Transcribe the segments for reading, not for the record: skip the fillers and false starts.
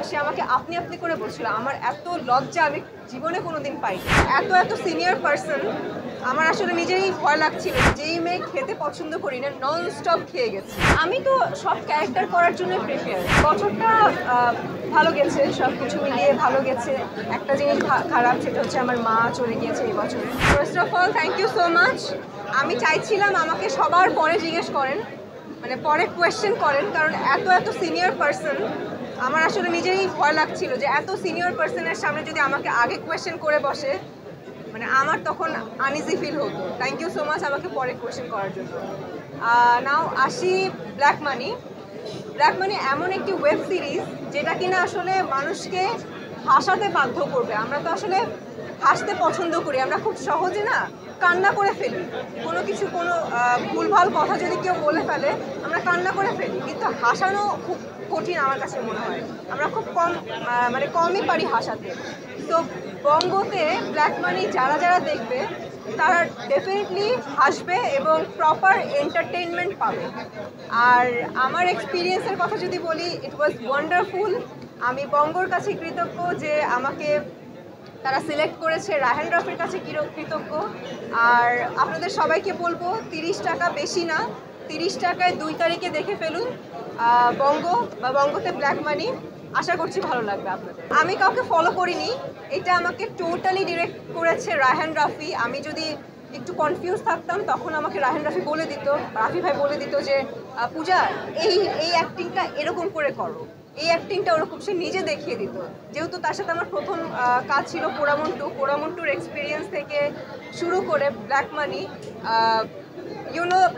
সে আমাকে আপনি আপনি করে বলছিল। আমার এত লজ্জা আমি জীবনে কোনোদিন পাইনি। এত সিনিয়র পার্সন, আমার আসলে নিজেরই ভয় লাগছিল। যেই মেয়ে খেতে পছন্দ করি না, নন স্টপ খেয়ে গেছে। আমি তো সব ক্যারেক্টার করার জন্য প্রিপেয়ার। বছরটা ভালো গেছে, সব কিছু মিলিয়ে ভালো গেছে। একটা জিনিস খারাপ, সেটা হচ্ছে আমার মা চলে গিয়েছে এই বছরে। First of all thank you so much. আমি চাইছিলাম আমাকে সবার পরে জিজ্ঞেস করেন, মানে পরে কোয়েশ্চেন করেন, কারণ এত সিনিয়র পার্সন, আমার আসলে নিজেরই ভয় লাগছিল যে এত সিনিয়র পার্সনের সামনে যদি আমাকে আগে কোয়েশ্চেন করে বসে, মানে আমার তখন আনইজি ফিল হতো। থ্যাংক ইউ সো মাচ আমাকে পরে কোয়েশ্চেন করার জন্য। নাও আসি ব্ল্যাক মানি। ব্ল্যাক মানি এমন একটি ওয়েব সিরিজ যেটা কিনা আসলে মানুষকে হাসাতে বাধ্য করবে। আমরা তো আসলে হাসতে পছন্দ করি, আমরা খুব সহজে না কান্না করে ফেলি। কোনো ভুলভাল কথা যদি কেউ বলে ফেলে, আমরা কান্না করে ফেলি, কিন্তু হাসানো খুব কঠিন আমার কাছে মনে হয়। আমরা খুব কমই পারি হাসাতে। তো বঙ্গতে ব্ল্যাক মানি যারা দেখবে, তারা ডেফিনেটলি হাসবে এবং প্রপার এন্টারটেইনমেন্ট পাবে। আর আমার এক্সপিরিয়েন্সের কথা যদি বলি, ইট ওয়াজ ওয়ান্ডারফুল। আমি বঙ্গর কাছে কৃতজ্ঞ যে আমাকে তারা সিলেক্ট করেছে, রায়হান রাফির কাছে কৃতজ্ঞ। আর আপনাদের সবাইকে বলবো, 30 টাকা বেশি না, 30 টাকায় 2 তারিখে দেখে ফেলুন বঙ্গতে ব্ল্যাক মানি। আশা করছি ভালো লাগবে আপনাদের। আমি কাউকে ফলো করিনি, এটা আমাকে টোটালি ডিরেক্ট করেছে রায়হান রাফি। আমি যদি একটু কনফিউজ থাকতাম, তখন আমাকে রায়হান রাফি বলে দিত, রাফি ভাই বলে দিত যে পূজা এই অ্যাক্টিংটা এরকম করে করো, এই অ্যাক্টিংটা ওরকম। সে নিজে দেখিয়ে দিত। যেহেতু তার সাথে আমার প্রথম কাজ ছিল পোড়ামন্টুর এক্সপিরিয়েন্স থেকে শুরু করে black money,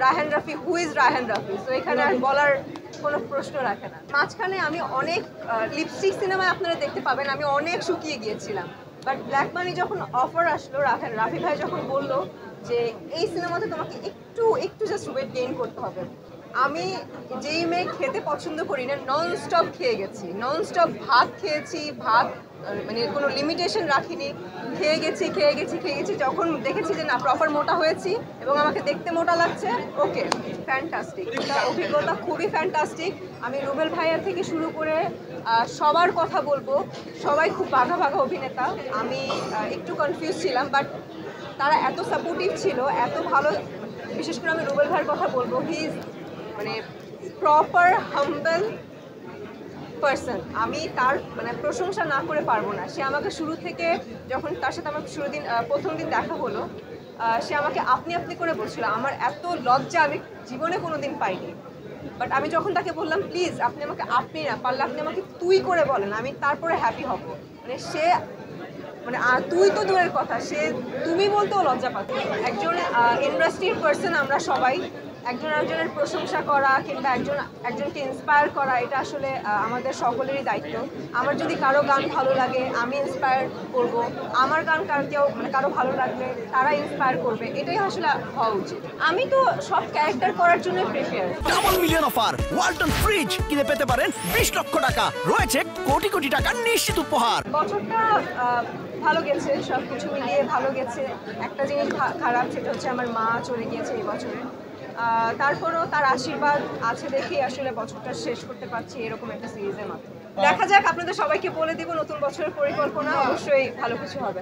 Raihan Rafi, who is Raihan Rafi. তো এখানে আর বলার কোনো প্রশ্ন রাখে না। মাঝখানে আমি অনেক লিপস্টিক সিনেমায় আপনারা দেখতে পাবেন, আমি অনেক শুকিয়ে গিয়েছিলাম। বাট ব্ল্যাক মানি যখন অফার আসলো, রাফি ভাই যখন বললো যে এই সিনেমাতে তোমাকে একটু জাস্ট ওয়েট গেইন করতে হবে, আমি যেই মেয়ে খেতে পছন্দ করি না, নন স্টপ খেয়ে গেছি। নন স্টপ ভাত খেয়েছি, মানে কোনো লিমিটেশন রাখিনি, খেয়ে গেছি। যখন দেখেছি যে না, প্রপার মোটা হয়েছি এবং আমাকে দেখতে মোটা লাগছে, ওকে, ফ্যান্টাস্টিক। এটা অভিজ্ঞতা খুবই ফ্যান্টাস্টিক। আমি রুবেল ভাইয়া থেকে শুরু করে সবার কথা বলবো, সবাই খুব বাঘা অভিনেতা। আমি একটু কনফিউজ ছিলাম, বাট তারা এত সাপোর্টিভ ছিল, এত ভালো। বিশেষ করে আমি রুবেল ভাইয়ের কথা বলবো, হি ইজ মানে প্রপার হাম্বল পার্সন। আমি তার প্রশংসা না করে পারবো না। সে আমাকে শুরু থেকে, যখন তার সাথে আমার প্রথম দিন দেখা হলো, সে আমাকে আপনি করে বলছিল। আমার এত লজ্জা আমি জীবনে কোনোদিন পাইনি। বাট আমি যখন তাকে বললাম, প্লিজ আপনি আমাকে আপনি না, পারলে আপনি আমাকে তুই করে বলেন, আমি তারপরে হ্যাপি হব। সে তুই তো দূরের কথা, সে তুমি বলতেও লজ্জা পাচ্ছে। একজন ইন্ডাস্ট্রির পার্সন আমরা সবাই, একজনের প্রশংসা করা কিংবা একজনকে ইন্সপায়ার করা, এটা আসলে আমাদের সকলেরই দায়িত্ব। আমার যদি কারো গান ভালো লাগে, আমি ইন্সপায়ার করব। আমার গান কারো ভালো লাগলে তারা ইন্সপায়ার করবে, এটাই আসলে হওয়া উচিত। আমি তো সব ক্যারেক্টার করার জন্য prepare. Double million offer, Walton fridge কিনে পেতে পারেন 20 লক্ষ টাকা, রয়েছে কোটি টাকার নিশ্চিত উপহার। বছরটা ভালো গেছে, সব কিছু মিলিয়ে ভালো গেছে। একটা জিনিস খারাপ, সেটা হচ্ছে আমার মা চলে গিয়েছে এই বছরে। তারপরও তার আশীর্বাদ আছে দেখেই আসলে বছরটা শেষ করতে পারছি এরকম একটা সিরিজের মাধ্যমে। দেখা যাক, আপনাদের সবাইকে বলে দিব নতুন বছরের পরিকল্পনা অবশ্যই ভালো কিছু হবে।